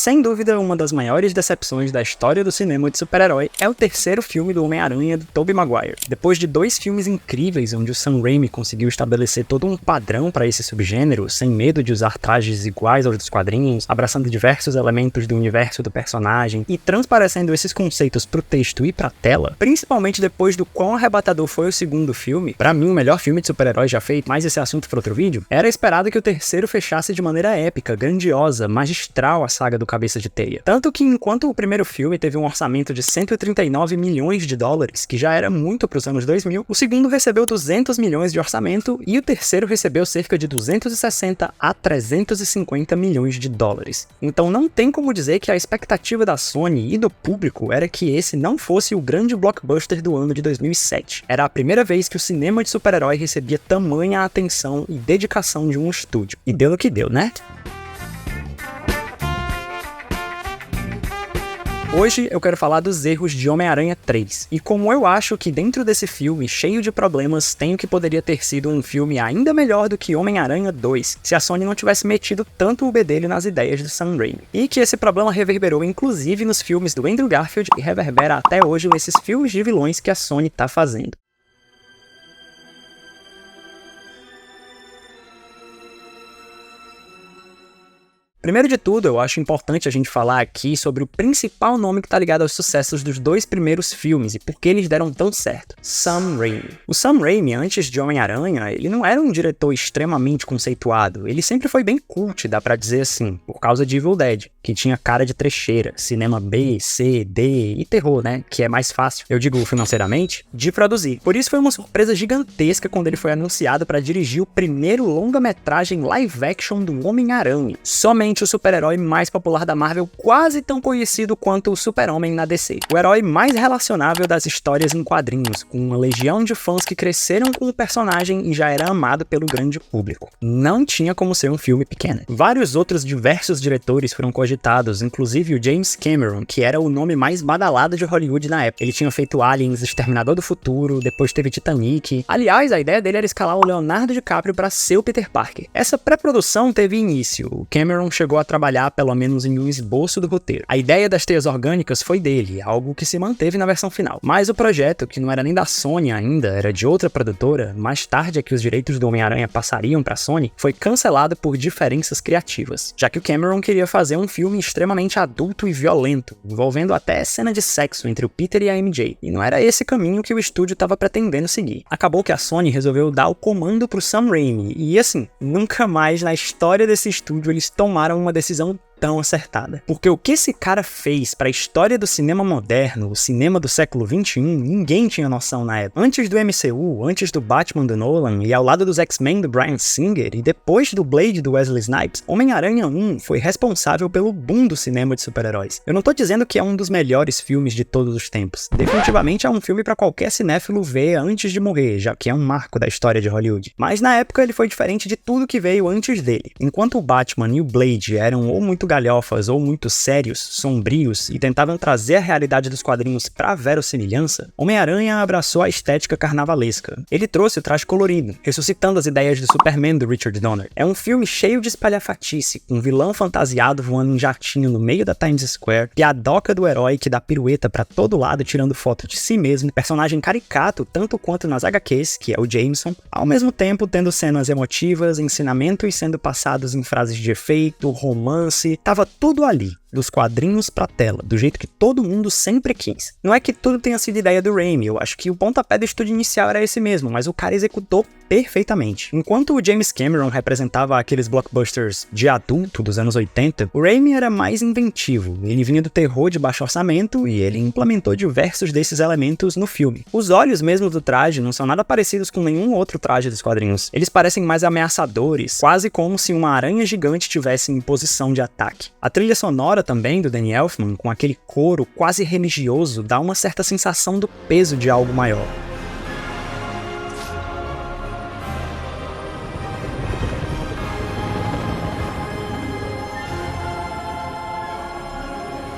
Sem dúvida, uma das maiores decepções da história do cinema de super-herói é o terceiro filme do Homem-Aranha do Tobey Maguire. Depois de 2 filmes incríveis onde o Sam Raimi conseguiu estabelecer todo um padrão para esse subgênero, sem medo de usar trajes iguais aos dos quadrinhos, abraçando diversos elementos do universo do personagem e transparecendo esses conceitos pro texto e pra tela, principalmente depois do quão arrebatador foi o segundo filme, pra mim o melhor filme de super-herói já feito, mas esse assunto para outro vídeo, era esperado que o terceiro fechasse de maneira épica, grandiosa, magistral a saga do Cabeça de Teia. Tanto que enquanto o primeiro filme teve um orçamento de 139 milhões de dólares, que já era muito pros anos 2000, o segundo recebeu 200 milhões de orçamento e o terceiro recebeu cerca de 260 a 350 milhões de dólares. Então não tem como dizer que a expectativa da Sony e do público era que esse não fosse o grande blockbuster do ano de 2007. Era a primeira vez que o cinema de super-herói recebia tamanha atenção e dedicação de um estúdio. E deu no que deu, né? Hoje eu quero falar dos erros de Homem-Aranha 3, e como eu acho que dentro desse filme, cheio de problemas, tem o que poderia ter sido um filme ainda melhor do que Homem-Aranha 2, se a Sony não tivesse metido tanto o bedelho nas ideias do Sam Raimi. E que esse problema reverberou inclusive nos filmes do Andrew Garfield e reverbera até hoje nesses filmes de vilões que a Sony tá fazendo. Primeiro de tudo, eu acho importante a gente falar aqui sobre o principal nome que tá ligado aos sucessos dos 2 primeiros filmes e por que eles deram tão certo: Sam Raimi. O Sam Raimi, antes de Homem-Aranha, ele não era um diretor extremamente conceituado, ele sempre foi bem cult, dá pra dizer assim, por causa de Evil Dead, que tinha cara de trecheira, cinema B, C, D e terror, né, que é mais fácil, eu digo financeiramente, de produzir. Por isso foi uma surpresa gigantesca quando ele foi anunciado para dirigir o primeiro longa-metragem live action do Homem-Aranha. Somente o super-herói mais popular da Marvel, quase tão conhecido quanto o Super-Homem na DC. O herói mais relacionável das histórias em quadrinhos, com uma legião de fãs que cresceram com o personagem e já era amado pelo grande público. Não tinha como ser um filme pequeno. Vários outros diversos diretores foram cogitados, inclusive o James Cameron, que era o nome mais badalado de Hollywood na época. Ele tinha feito Aliens, Exterminador do Futuro, depois teve Titanic. Aliás, a ideia dele era escalar o Leonardo DiCaprio para ser o Peter Parker. Essa pré-produção teve início. O Cameron chegou a trabalhar pelo menos em um esboço do roteiro. A ideia das teias orgânicas foi dele, algo que se manteve na versão final. Mas o projeto, que não era nem da Sony ainda, era de outra produtora, mais tarde é que os direitos do Homem-Aranha passariam pra Sony, foi cancelado por diferenças criativas, já que o Cameron queria fazer um filme extremamente adulto e violento, envolvendo até cena de sexo entre o Peter e a MJ, e não era esse caminho que o estúdio estava pretendendo seguir. Acabou que a Sony resolveu dar o comando pro Sam Raimi, e assim, nunca mais na história desse estúdio eles tomaram uma decisão tão acertada. Porque o que esse cara fez para a história do cinema moderno, o cinema do século XXI, ninguém tinha noção na época. Antes do MCU, antes do Batman do Nolan, e ao lado dos X-Men do Bryan Singer, e depois do Blade do Wesley Snipes, Homem-Aranha 1 foi responsável pelo boom do cinema de super-heróis. Eu não tô dizendo que é um dos melhores filmes de todos os tempos. Definitivamente é um filme para qualquer cinéfilo ver antes de morrer, já que é um marco da história de Hollywood. Mas na época ele foi diferente de tudo que veio antes dele. Enquanto o Batman e o Blade eram ou muito galhofas ou muito sérios, sombrios e tentavam trazer a realidade dos quadrinhos pra verossimilhança, Homem-Aranha abraçou a estética carnavalesca. Ele trouxe o traje colorido, ressuscitando as ideias do Superman do Richard Donner. É um filme cheio de espalhafatice, com um vilão fantasiado voando em jatinho no meio da Times Square, piadoca do herói que dá pirueta pra todo lado tirando foto de si mesmo, personagem caricato tanto quanto nas HQs, que é o Jameson, ao mesmo tempo tendo cenas emotivas, ensinamentos sendo passados em frases de efeito, romance. Tava tudo ali, dos quadrinhos pra tela, do jeito que todo mundo sempre quis. Não é que tudo tenha sido ideia do Raimi, eu acho que o pontapé do estúdio inicial era esse mesmo, mas o cara executou perfeitamente. Enquanto o James Cameron representava aqueles blockbusters de adulto dos anos 80, o Raimi era mais inventivo. Ele vinha do terror de baixo orçamento e ele implementou diversos desses elementos no filme. Os olhos mesmo do traje não são nada parecidos com nenhum outro traje dos quadrinhos. Eles parecem mais ameaçadores, quase como se uma aranha gigante tivesse em posição de ataque. A trilha sonora também do Danny Elfman, com aquele coro quase religioso, dá uma certa sensação do peso de algo maior.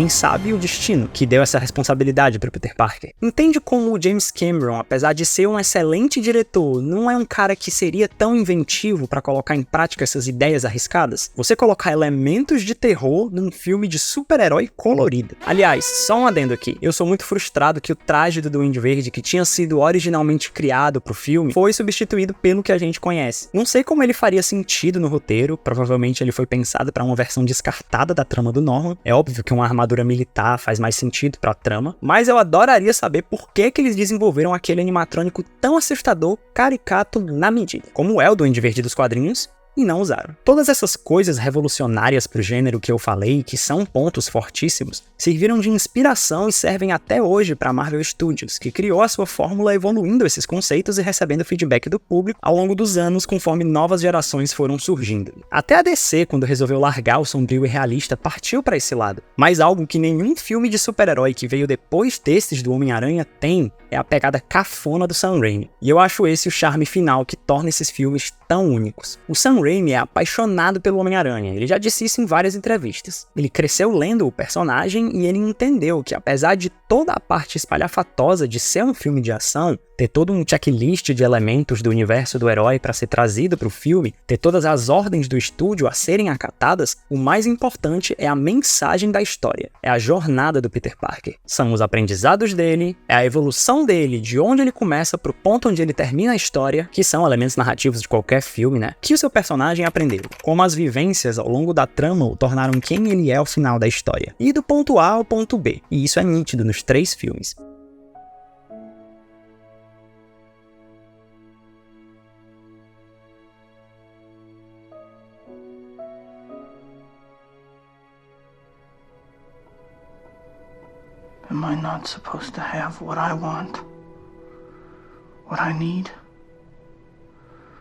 quem sabe o destino que deu essa responsabilidade para Peter Parker. Entende como o James Cameron, apesar de ser um excelente diretor, não é um cara que seria tão inventivo para colocar em prática essas ideias arriscadas? Você colocar elementos de terror num filme de super-herói colorido. Aliás, só um adendo aqui, eu sou muito frustrado que o traje do Duende Verde, que tinha sido originalmente criado pro filme, foi substituído pelo que a gente conhece. Não sei como ele faria sentido no roteiro, provavelmente ele foi pensado para uma versão descartada da trama do Norman. É óbvio que uma armadura militar faz mais sentido pra trama, mas eu adoraria saber por que eles desenvolveram aquele animatrônico tão assustador, caricato na medida, como é o Duende Verde dos quadrinhos, e não usaram. Todas essas coisas revolucionárias pro gênero que eu falei, que são pontos fortíssimos, serviram de inspiração e servem até hoje para Marvel Studios, que criou a sua fórmula evoluindo esses conceitos e recebendo feedback do público ao longo dos anos conforme novas gerações foram surgindo. Até a DC, quando resolveu largar o sombrio e realista, partiu para esse lado. Mas algo que nenhum filme de super-herói que veio depois destes do Homem-Aranha tem é a pegada cafona do Sam Raimi. E eu acho esse o charme final que torna esses filmes tão únicos. O Sam Raimi é apaixonado pelo Homem-Aranha, ele já disse isso em várias entrevistas. Ele cresceu lendo o personagem e ele entendeu que, apesar de toda a parte espalhafatosa de ser um filme de ação, ter todo um checklist de elementos do universo do herói para ser trazido para o filme, ter todas as ordens do estúdio a serem acatadas, o mais importante é a mensagem da história, é a jornada do Peter Parker. São os aprendizados dele, é a evolução dele de onde ele começa pro ponto onde ele termina a história, que são elementos narrativos de qualquer filme, né? Que o seu personagem aprendeu, como as vivências ao longo da trama o tornaram quem ele é ao final da história, e do ponto A ao ponto B, e isso é nítido nos 3 filmes. Am I not supposed to have what I want? What I need?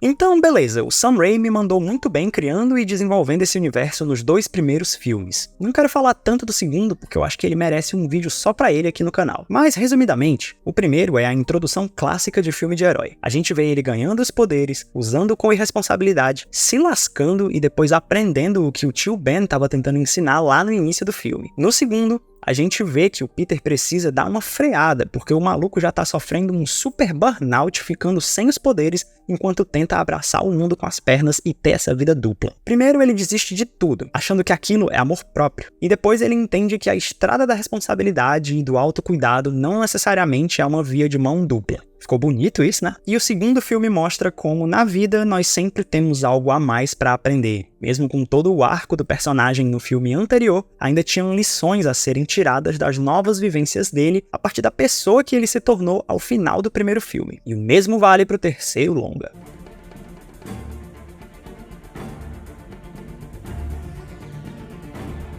Então, beleza, o Sam Raimi mandou muito bem criando e desenvolvendo esse universo nos 2 primeiros filmes. Não quero falar tanto do segundo, porque eu acho que ele merece um vídeo só pra ele aqui no canal. Mas, resumidamente, o primeiro é a introdução clássica de filme de herói. A gente vê ele ganhando os poderes, usando com irresponsabilidade, se lascando e depois aprendendo o que o tio Ben estava tentando ensinar lá no início do filme. No segundo, a gente vê que o Peter precisa dar uma freada, porque o maluco já tá sofrendo um super burnout, ficando sem os poderes, enquanto tenta abraçar o mundo com as pernas e ter essa vida dupla. Primeiro ele desiste de tudo, achando que aquilo é amor próprio, e depois ele entende que a estrada da responsabilidade e do autocuidado não necessariamente é uma via de mão dupla. Ficou bonito isso, né? E o segundo filme mostra como, na vida, nós sempre temos algo a mais pra aprender. Mesmo com todo o arco do personagem no filme anterior, ainda tinham lições a serem tiradas das novas vivências dele a partir da pessoa que ele se tornou ao final do primeiro filme. E o mesmo vale pro terceiro longa.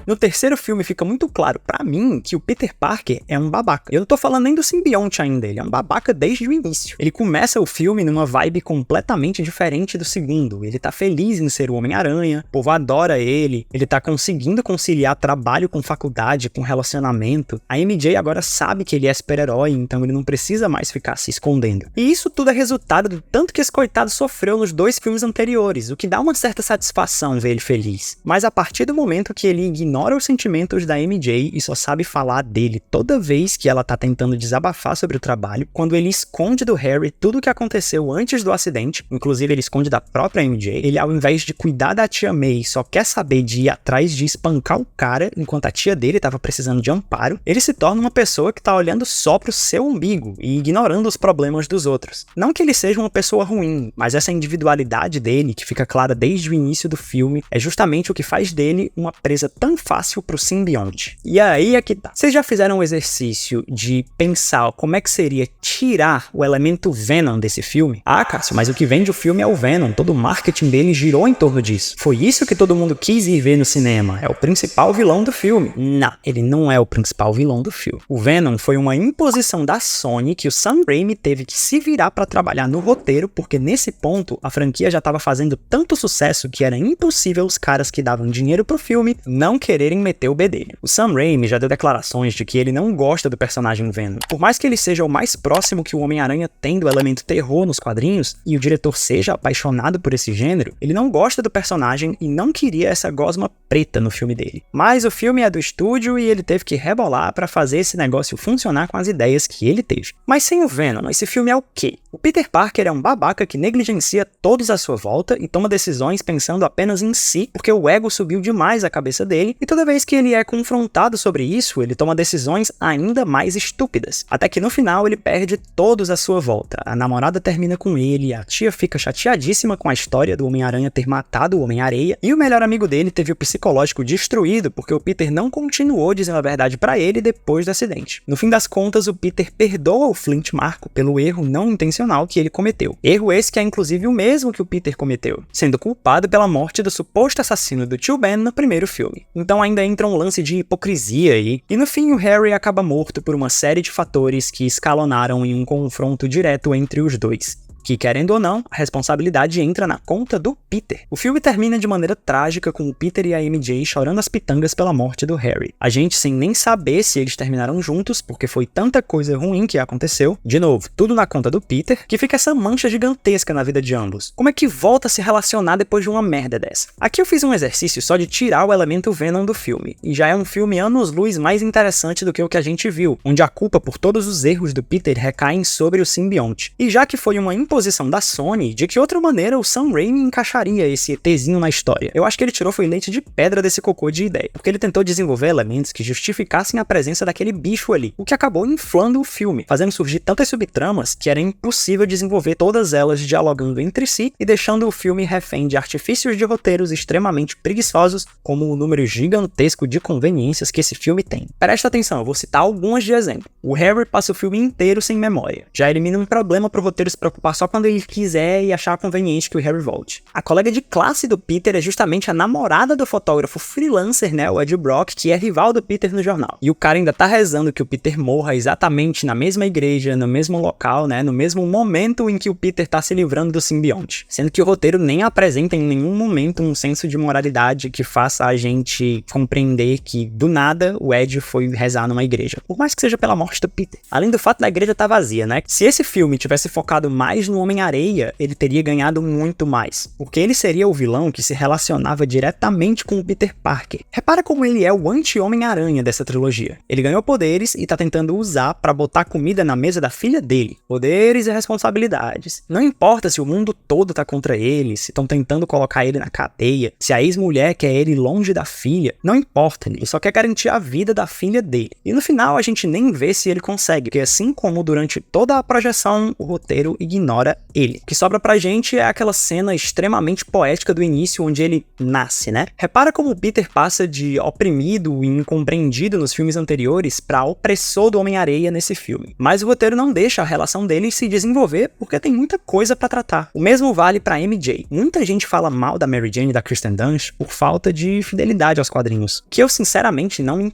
No terceiro filme fica muito claro pra mim que o Peter Parker é um babaca. Eu não tô falando nem do simbionte ainda, ele é um babaca desde o início. Ele começa o filme numa vibe completamente diferente do segundo. Ele tá feliz em ser o Homem-Aranha, o povo adora ele tá conseguindo conciliar trabalho com faculdade, com relacionamento. A MJ agora sabe que ele é super-herói, então ele não precisa mais ficar se escondendo. E isso tudo é resultado do tanto que esse coitado sofreu nos 2 filmes anteriores, o que dá uma certa satisfação ver ele feliz. Mas a partir do momento que ele ignora os sentimentos da MJ e só sabe falar dele toda vez que ela tá tentando desabafar sobre o trabalho, quando ele esconde do Harry tudo o que aconteceu antes do acidente, inclusive ele esconde da própria MJ, ele ao invés de cuidar da tia May só quer saber de ir atrás de espancar o cara enquanto a tia dele tava precisando de amparo, ele se torna uma pessoa que tá olhando só pro seu umbigo e ignorando os problemas dos outros. Não que ele seja uma pessoa ruim, mas essa individualidade dele, que fica clara desde o início do filme, é justamente o que faz dele uma presa tão fácil pro simbionte. E aí é que tá. Vocês já fizeram um exercício de pensar como é que seria tirar o elemento Venom desse filme? Ah, Cássio, mas o que vende o filme é o Venom. Todo o marketing dele girou em torno disso. Foi isso que todo mundo quis ir ver no cinema. É o principal vilão do filme. Não, ele não é o principal vilão do filme. O Venom foi uma imposição da Sony que o Sam Raimi teve que se virar pra trabalhar no roteiro, porque nesse ponto a franquia já tava fazendo tanto sucesso que era impossível os caras que davam dinheiro pro filme não querer quererem meter o B dele. O Sam Raimi já deu declarações de que ele não gosta do personagem Venom. Por mais que ele seja o mais próximo que o Homem-Aranha tem do elemento terror nos quadrinhos, e o diretor seja apaixonado por esse gênero, ele não gosta do personagem e não queria essa gosma preta no filme dele. Mas o filme é do estúdio e ele teve que rebolar pra fazer esse negócio funcionar com as ideias que ele teve. Mas sem o Venom, esse filme é o quê? O Peter Parker é um babaca que negligencia todos à sua volta e toma decisões pensando apenas em si, porque o ego subiu demais a cabeça dele, e toda vez que ele é confrontado sobre isso, ele toma decisões ainda mais estúpidas. Até que no final ele perde todos à sua volta. A namorada termina com ele, a tia fica chateadíssima com a história do Homem-Aranha ter matado o Homem-Areia, e o melhor amigo dele teve o psicológico destruído porque o Peter não continuou dizendo a verdade pra ele depois do acidente. No fim das contas, o Peter perdoa o Flint Marko pelo erro não intencional que ele cometeu. Erro esse que é inclusive o mesmo que o Peter cometeu, sendo culpado pela morte do suposto assassino do tio Ben no primeiro filme. Então ainda entra um lance de hipocrisia aí, e no fim o Harry acaba morto por uma série de fatores que escalonaram em um confronto direto entre os dois. Que, querendo ou não, a responsabilidade entra na conta do Peter. O filme termina de maneira trágica com o Peter e a MJ chorando as pitangas pela morte do Harry. A gente sem nem saber se eles terminaram juntos, porque foi tanta coisa ruim que aconteceu. De novo, tudo na conta do Peter, que fica essa mancha gigantesca na vida de ambos. Como é que volta a se relacionar depois de uma merda dessa? Aqui eu fiz um exercício só de tirar o elemento Venom do filme, e já é um filme anos-luz mais interessante do que o que a gente viu, onde a culpa por todos os erros do Peter recaem sobre o simbionte. E já que foi uma imposição da Sony, de que outra maneira o Sam Raimi encaixaria esse ETzinho na história? Eu acho que ele tirou foi leite de pedra desse cocô de ideia, porque ele tentou desenvolver elementos que justificassem a presença daquele bicho ali, o que acabou inflando o filme, fazendo surgir tantas subtramas que era impossível desenvolver todas elas dialogando entre si e deixando o filme refém de artifícios de roteiros extremamente preguiçosos, como o número gigantesco de conveniências que esse filme tem. Presta atenção, eu vou citar algumas de exemplo. O Harry passa o filme inteiro sem memória. Já elimina um problema pro roteiro se preocupar só quando ele quiser e achar conveniente que o Harry volte. A colega de classe do Peter é justamente a namorada do fotógrafo freelancer, né, o Ed Brock, que é rival do Peter no jornal. E o cara ainda tá rezando que o Peter morra exatamente na mesma igreja, no mesmo local, né, no mesmo momento em que o Peter tá se livrando do simbionte. Sendo que o roteiro nem apresenta em nenhum momento um senso de moralidade que faça a gente compreender que, do nada, o Ed foi rezar numa igreja. Por mais que seja pela morte do Peter. Além do fato da igreja estar vazia, né? Se esse filme tivesse focado mais no Homem-Areia, ele teria ganhado muito mais. Porque ele seria o vilão que se relacionava diretamente com o Peter Parker. Repara como ele é o anti-Homem-Aranha dessa trilogia. Ele ganhou poderes e tá tentando usar pra botar comida na mesa da filha dele. Poderes e responsabilidades. Não importa se o mundo todo tá contra ele, se estão tentando colocar ele na cadeia, se a ex-mulher quer ele longe da filha, não importa, ele só quer garantir a vida da filha dele. E no final a gente nem vê se ele consegue, porque assim como durante toda a projeção, o roteiro ignora ele. O que sobra pra gente é aquela cena extremamente poética do início, onde ele nasce, né? Repara como o Peter passa de oprimido e incompreendido nos filmes anteriores pra opressor do Homem-Areia nesse filme. Mas o roteiro não deixa a relação deles se desenvolver, porque tem muita coisa pra tratar. O mesmo vale pra MJ. Muita gente fala mal da Mary Jane e da Kirsten Dunst por falta de fidelidade aos quadrinhos, que eu sinceramente não...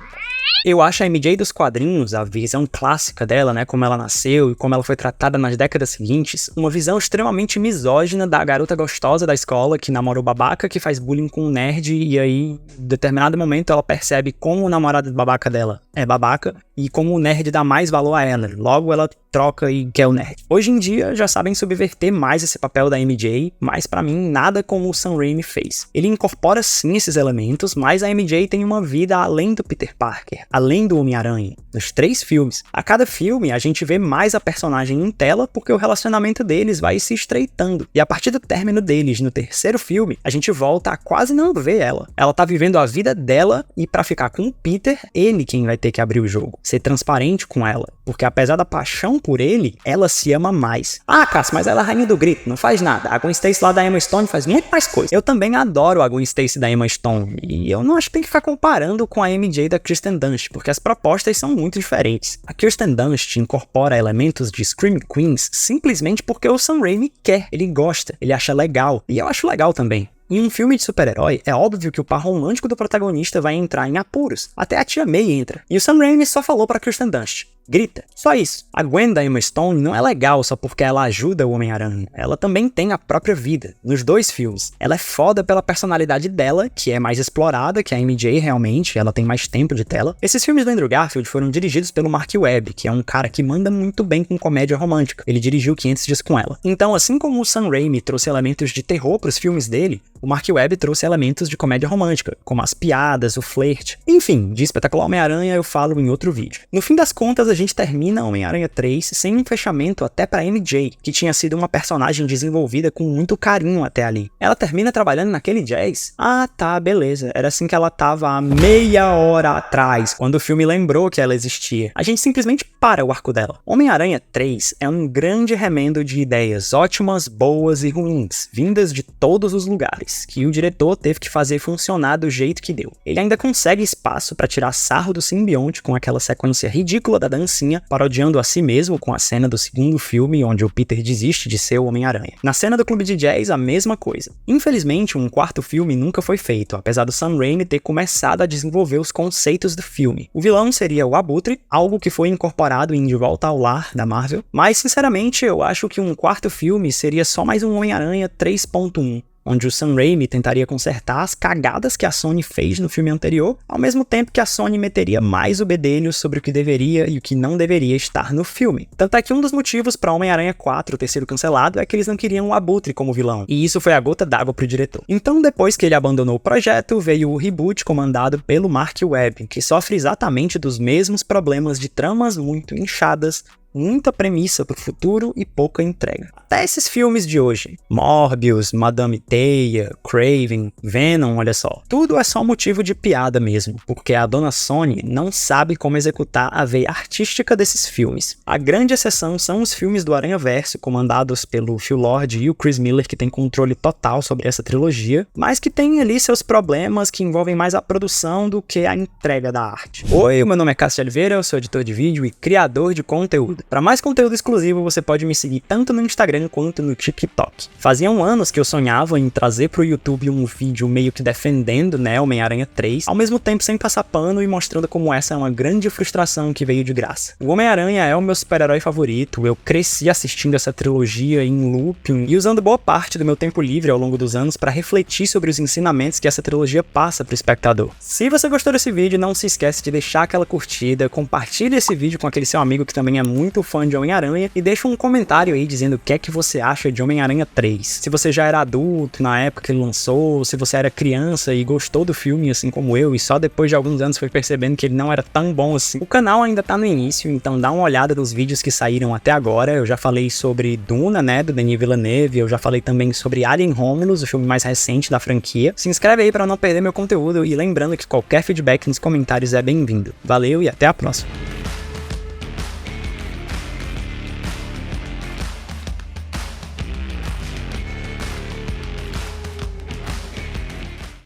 Eu acho a MJ dos quadrinhos, a visão clássica dela, né, como ela nasceu e como ela foi tratada nas décadas seguintes, uma visão extremamente misógina da garota gostosa da escola que namora o babaca, que faz bullying com um nerd, e aí, em determinado momento, ela percebe como o namorado babaca dela é babaca e como o nerd dá mais valor a ela. Logo, ela troca e quer o nerd. Hoje em dia, já sabem subverter mais esse papel da MJ, mas pra mim, nada como o Sam Raimi fez. Ele incorpora sim esses elementos, mas a MJ tem uma vida além do Peter Parker, além do Homem-Aranha, nos 3 filmes. A cada filme, a gente vê mais a personagem em tela, porque o relacionamento deles vai se estreitando. E a partir do término deles, no 3º filme, a gente volta a quase não ver ela. Ela tá vivendo a vida dela, e pra ficar com o Peter, ele quem vai ter que abrir o jogo. Ser transparente com ela. Porque apesar da paixão por ele, ela se ama mais. Ah, Cássio, mas ela é a rainha do grito, não faz nada. A Gwen Stacy lá da Emma Stone faz muito mais coisa. Eu também adoro a Gwen Stacy da Emma Stone, e eu não acho que tem que ficar comparando com a MJ da Kirsten Dunst, porque as propostas são muito diferentes. A Kirsten Dunst incorpora elementos de Scream Queens simplesmente porque o Sam Raimi quer, ele gosta, ele acha legal, e eu acho legal também. Em um filme de super-herói, é óbvio que o par romântico do protagonista vai entrar em apuros. Até a tia May entra. E o Sam Raimi só falou pra Kirsten Dunst: grita. Só isso. A Gwen da Emma Stone não é legal só porque ela ajuda o Homem-Aranha. Ela também tem a própria vida, nos 2 filmes. Ela é foda pela personalidade dela, que é mais explorada que a MJ realmente, ela tem mais tempo de tela. Esses filmes do Andrew Garfield foram dirigidos pelo Mark Webb, que é um cara que manda muito bem com comédia romântica. Ele dirigiu 500 Dias com Ela. Então, assim como o Sam Raimi trouxe elementos de terror pros filmes dele, o Mark Webb trouxe elementos de comédia romântica, como as piadas, o flerte. Enfim, de Espetacular Homem-Aranha eu falo em outro vídeo. No fim das contas, a gente termina Homem-Aranha 3 sem um fechamento até pra MJ, que tinha sido uma personagem desenvolvida com muito carinho até ali. Ela termina trabalhando naquele jazz? Ah, tá, beleza. Era assim que ela tava há meia hora atrás, quando o filme lembrou que ela existia. A gente simplesmente para o arco dela. Homem-Aranha 3 é um grande remendo de ideias ótimas, boas e ruins, vindas de todos os lugares, que o diretor teve que fazer funcionar do jeito que deu. Ele ainda consegue espaço pra tirar sarro do simbionte com aquela sequência ridícula da dancinha, parodiando a si mesmo com a cena do segundo filme, onde o Peter desiste de ser o Homem-Aranha. Na cena do clube de jazz, a mesma coisa. Infelizmente, um 4º filme nunca foi feito, apesar do Sam Raimi ter começado a desenvolver os conceitos do filme. O vilão seria o Abutre, algo que foi incorporado em De Volta ao Lar, da Marvel, mas sinceramente eu acho que um 4º filme seria só mais um Homem-Aranha 3.1. onde o Sam Raimi tentaria consertar as cagadas que a Sony fez no filme anterior, ao mesmo tempo que a Sony meteria mais o bedelho sobre o que deveria e o que não deveria estar no filme. Tanto é que um dos motivos para Homem-Aranha 4 ter sido cancelado é que eles não queriam o Abutre como vilão, e isso foi a gota d'água pro diretor. Então, depois que ele abandonou o projeto, veio o reboot comandado pelo Mark Webb, que sofre exatamente dos mesmos problemas de tramas muito inchadas, muita premissa pro futuro e pouca entrega. Até esses filmes de hoje, Morbius, Madame Teia, Craven, Venom, olha só. Tudo é só motivo de piada mesmo, porque a dona Sony não sabe como executar a veia artística desses filmes. A grande exceção são os filmes do Aranhaverso, comandados pelo Phil Lord e o Chris Miller, que tem controle total sobre essa trilogia, mas que tem ali seus problemas que envolvem mais a produção do que a entrega da arte. Oi, meu nome é Cássio Oliveira, eu sou editor de vídeo e criador de conteúdo. Para mais conteúdo exclusivo, você pode me seguir tanto no Instagram quanto no TikTok. Faziam anos que eu sonhava em trazer pro YouTube um vídeo meio que defendendo, né, Homem-Aranha 3, ao mesmo tempo sem passar pano e mostrando como essa é uma grande frustração que veio de graça. O Homem-Aranha é o meu super-herói favorito, eu cresci assistindo essa trilogia em looping e usando boa parte do meu tempo livre ao longo dos anos para refletir sobre os ensinamentos que essa trilogia passa pro espectador. Se você gostou desse vídeo, não se esquece de deixar aquela curtida, compartilhe esse vídeo com aquele seu amigo que também é muito fã de Homem-Aranha e deixa um comentário aí dizendo o que é que você acha de Homem-Aranha 3. Se você já era adulto na época que ele lançou, se você era criança e gostou do filme assim como eu e só depois de alguns anos foi percebendo que ele não era tão bom assim. O canal ainda tá no início, então dá uma olhada nos vídeos que saíram até agora. Eu já falei sobre Duna, né, do Denis Villeneuve, eu já falei também sobre Alien Romulus, o filme mais recente da franquia. Se inscreve aí pra não perder meu conteúdo e lembrando que qualquer feedback nos comentários é bem-vindo. Valeu e até a próxima!